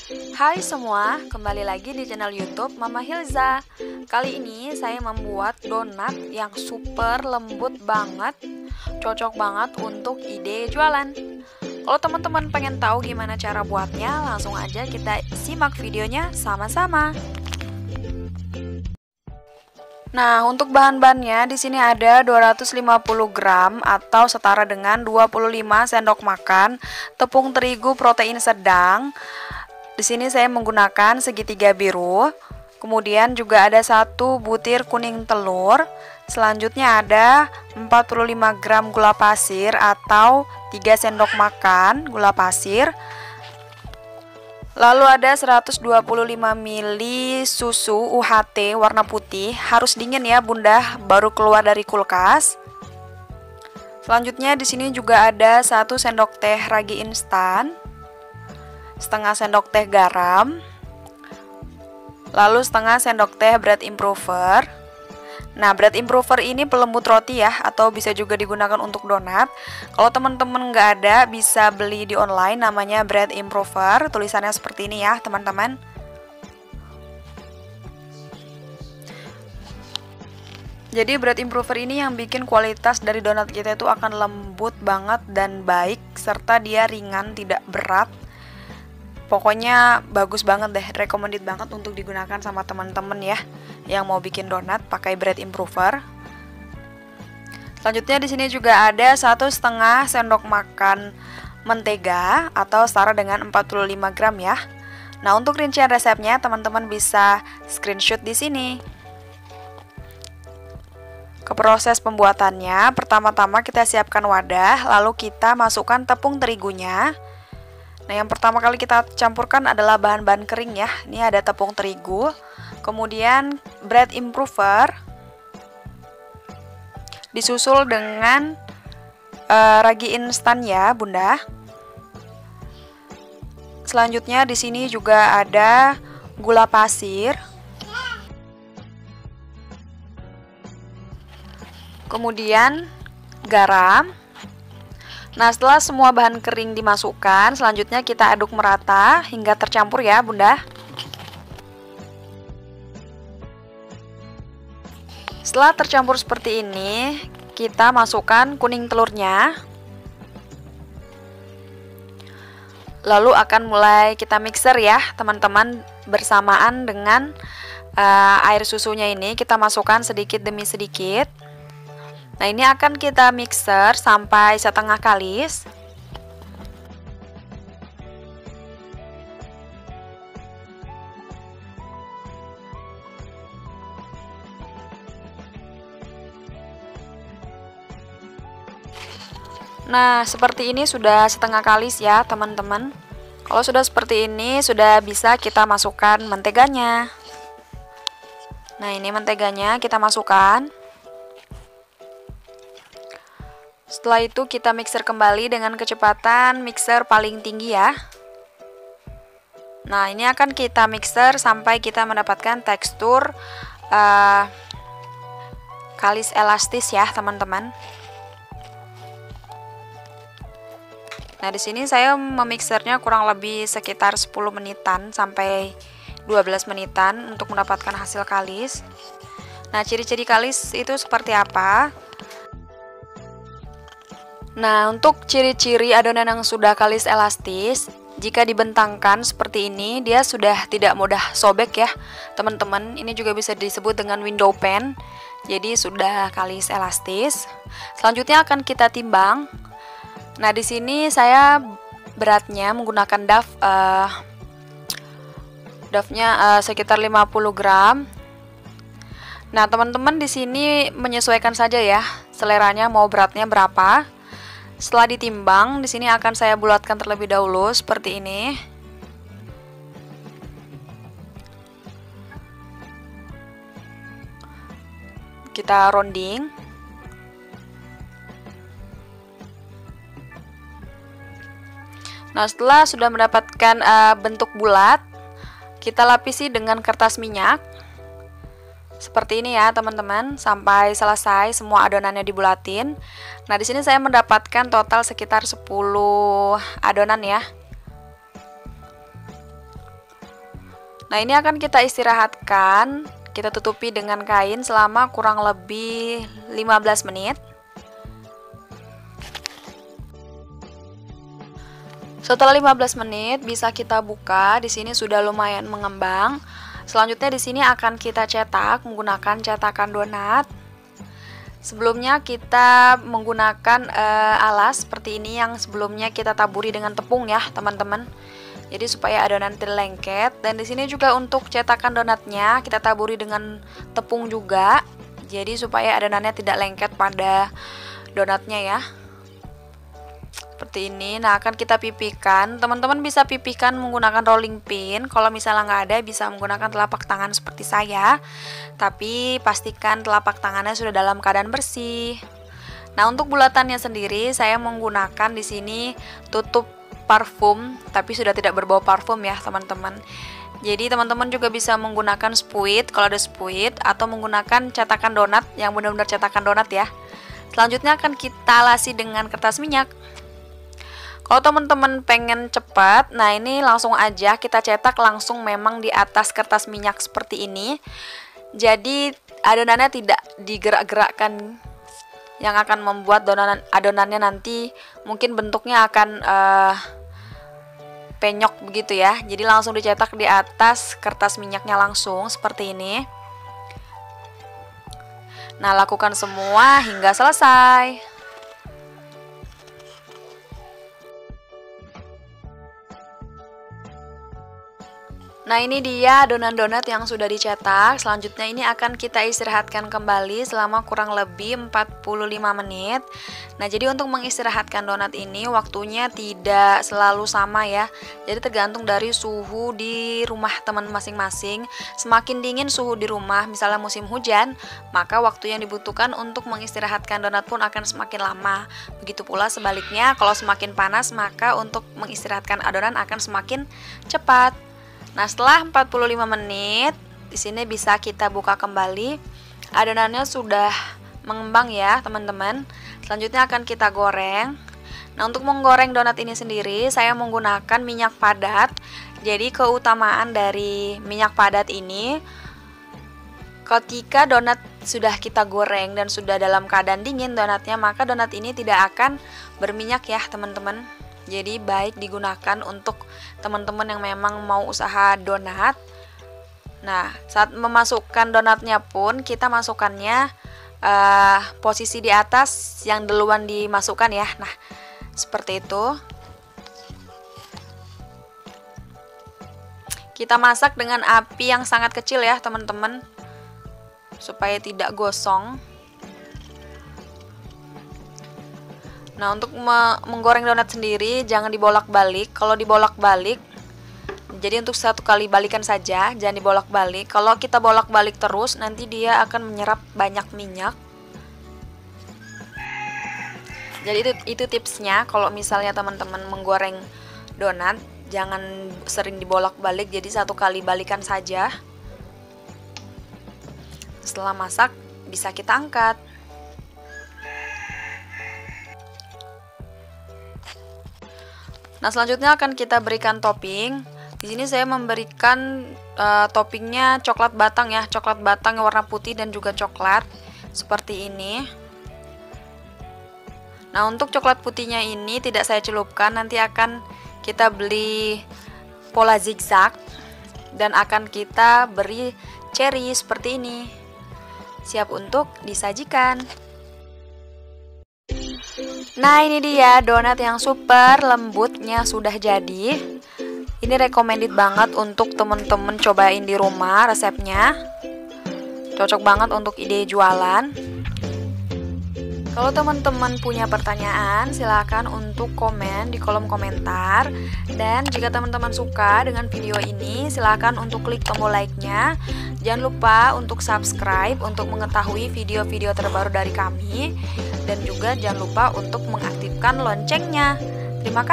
Hai semua, kembali lagi di channel YouTube Mama Hilza. Kali ini saya membuat donat yang super lembut banget, cocok banget untuk ide jualan. Kalau teman-teman pengen tahu gimana cara buatnya, langsung aja kita simak videonya sama-sama. Nah, untuk bahan-bahannya di sini ada 250 gram atau setara dengan 25 sendok makan tepung terigu protein sedang. Di sini saya menggunakan segitiga biru. Kemudian juga ada 1 butir kuning telur. Selanjutnya ada 45 gram gula pasir atau 3 sendok makan gula pasir. Lalu ada 125 ml susu UHT warna putih, harus dingin ya Bunda, baru keluar dari kulkas. Selanjutnya di sini juga ada 1 sendok teh ragi instan, setengah sendok teh garam, lalu setengah sendok teh bread improver. Nah, bread improver ini pelembut roti ya, atau bisa juga digunakan untuk donat. Kalau teman-teman nggak ada, bisa beli di online, namanya bread improver. Tulisannya seperti ini ya, teman-teman. Jadi bread improver ini yang bikin kualitas dari donat kita itu akan lembut banget dan baik, serta dia ringan, tidak berat. Pokoknya bagus banget deh, recommended banget untuk digunakan sama teman-teman ya yang mau bikin donat pakai bread improver. Selanjutnya di sini juga ada 1,5 sendok makan mentega atau setara dengan 45 gram ya. Nah, untuk rincian resepnya teman-teman bisa screenshot di sini. Ke proses pembuatannya, pertama-tama kita siapkan wadah, lalu kita masukkan tepung terigunya. Nah, yang pertama kali kita campurkan adalah bahan-bahan kering ya. Ini ada tepung terigu, kemudian bread improver, disusul dengan ragi instan ya, Bunda. Selanjutnya di sini juga ada gula pasir, kemudian garam. Nah, setelah semua bahan kering dimasukkan, selanjutnya kita aduk merata hingga tercampur ya, Bunda. Setelah tercampur seperti ini, kita masukkan kuning telurnya. Lalu akan mulai kita mixer ya, teman-teman, bersamaan dengan air susunya ini kita masukkan sedikit demi sedikit. Nah, ini akan kita mixer sampai setengah kalis. Nah, seperti ini sudah setengah kalis ya, teman-teman. Kalau sudah seperti ini, sudah bisa kita masukkan menteganya. Nah, ini menteganya kita masukkan. Setelah itu kita mixer kembali dengan kecepatan mixer paling tinggi ya. Nah, ini akan kita mixer sampai kita mendapatkan tekstur kalis elastis ya, teman-teman. Nah, di sini saya memixernya kurang lebih sekitar 10 menitan sampai 12 menitan untuk mendapatkan hasil kalis. Nah, ciri-ciri kalis itu seperti apa? Nah, untuk ciri-ciri adonan yang sudah kalis elastis, jika dibentangkan seperti ini, dia sudah tidak mudah sobek ya, teman-teman. Ini juga bisa disebut dengan window pan. Jadi sudah kalis elastis. Selanjutnya akan kita timbang. Nah, di sini saya beratnya menggunakan dafnya sekitar 50 gram. Nah, teman-teman di sini menyesuaikan saja ya, seleranya mau beratnya berapa. Setelah ditimbang, di sini akan saya bulatkan terlebih dahulu seperti ini. Kita rounding. Nah, setelah sudah mendapatkan bentuk bulat, kita lapisi dengan kertas minyak. Seperti ini ya, teman-teman, sampai selesai semua adonannya dibulatin. Nah, di sini saya mendapatkan total sekitar 10 adonan ya. Nah, ini akan kita istirahatkan, kita tutupi dengan kain selama kurang lebih 15 menit. Setelah 15 menit bisa kita buka. Di sini sudah lumayan mengembang. Selanjutnya di sini akan kita cetak menggunakan cetakan donat. Sebelumnya kita menggunakan alas seperti ini yang sebelumnya kita taburi dengan tepung ya, teman-teman. Jadi supaya adonan tidak lengket. Dan di sini juga untuk cetakan donatnya kita taburi dengan tepung juga. Jadi supaya adonannya tidak lengket pada donatnya ya. Seperti ini. Nah, akan kita pipihkan. Teman-teman bisa pipihkan menggunakan rolling pin. Kalau misalnya nggak ada, bisa menggunakan telapak tangan seperti saya. Tapi pastikan telapak tangannya sudah dalam keadaan bersih. Nah, untuk bulatannya sendiri saya menggunakan di sini tutup parfum, tapi sudah tidak berbau parfum ya, teman-teman. Jadi teman-teman juga bisa menggunakan spuit kalau ada spuit, atau menggunakan cetakan donat yang benar-benar cetakan donat ya. Selanjutnya akan kita alasi dengan kertas minyak. Kalau teman-teman pengen cepat, nah ini langsung aja kita cetak langsung memang di atas kertas minyak seperti ini. Jadi adonannya tidak digerak-gerakkan, yang akan membuat adonannya nanti mungkin bentuknya akan penyok begitu ya. Jadi langsung dicetak di atas kertas minyaknya langsung seperti ini. Nah, lakukan semua hingga selesai. Nah, ini dia adonan donat yang sudah dicetak. Selanjutnya ini akan kita istirahatkan kembali selama kurang lebih 45 menit. Nah, jadi untuk mengistirahatkan donat ini waktunya tidak selalu sama ya. Jadi tergantung dari suhu di rumah teman masing-masing. Semakin dingin suhu di rumah, misalnya musim hujan, maka waktu yang dibutuhkan untuk mengistirahatkan donat pun akan semakin lama. Begitu pula sebaliknya, kalau semakin panas, maka untuk mengistirahatkan adonan akan semakin cepat. Nah, setelah 45 menit, di sini bisa kita buka kembali. Adonannya sudah mengembang ya, teman-teman. Selanjutnya akan kita goreng. Nah, untuk menggoreng donat ini sendiri, saya menggunakan minyak padat. Jadi, keutamaan dari minyak padat ini, ketika donat sudah kita goreng dan sudah dalam keadaan dingin donatnya, maka donat ini tidak akan berminyak ya, teman-teman. Jadi baik digunakan untuk teman-teman yang memang mau usaha donat. Nah, saat memasukkan donatnya pun kita masukkannya posisi di atas yang duluan dimasukkan ya. Nah, seperti itu. Kita masak dengan api yang sangat kecil ya, teman-teman, supaya tidak gosong. Nah, untuk menggoreng donat sendiri jangan dibolak-balik. Kalau dibolak-balik, jadi untuk satu kali balikan saja, jangan dibolak-balik. Kalau kita bolak-balik terus, nanti dia akan menyerap banyak minyak. Jadi itu tipsnya. Kalau misalnya teman-teman menggoreng donat, jangan sering dibolak-balik, jadi satu kali balikan saja. Setelah masak, bisa kita angkat. Nah, selanjutnya akan kita berikan topping. Di sini saya memberikan toppingnya coklat batang ya, coklat batang warna putih dan juga coklat seperti ini. Nah, untuk coklat putihnya ini tidak saya celupkan, nanti akan kita beli pola zigzag dan akan kita beri cherry seperti ini. Siap untuk disajikan. Nah, ini dia donat yang super lembutnya sudah jadi. Ini recommended banget untuk temen-temen cobain di rumah resepnya. Cocok banget untuk ide jualan. Kalau teman-teman punya pertanyaan, silakan untuk komen di kolom komentar. Dan jika teman-teman suka dengan video ini, silakan untuk klik tombol like-nya. Jangan lupa untuk subscribe untuk mengetahui video-video terbaru dari kami. Dan juga jangan lupa untuk mengaktifkan loncengnya. Terima kasih.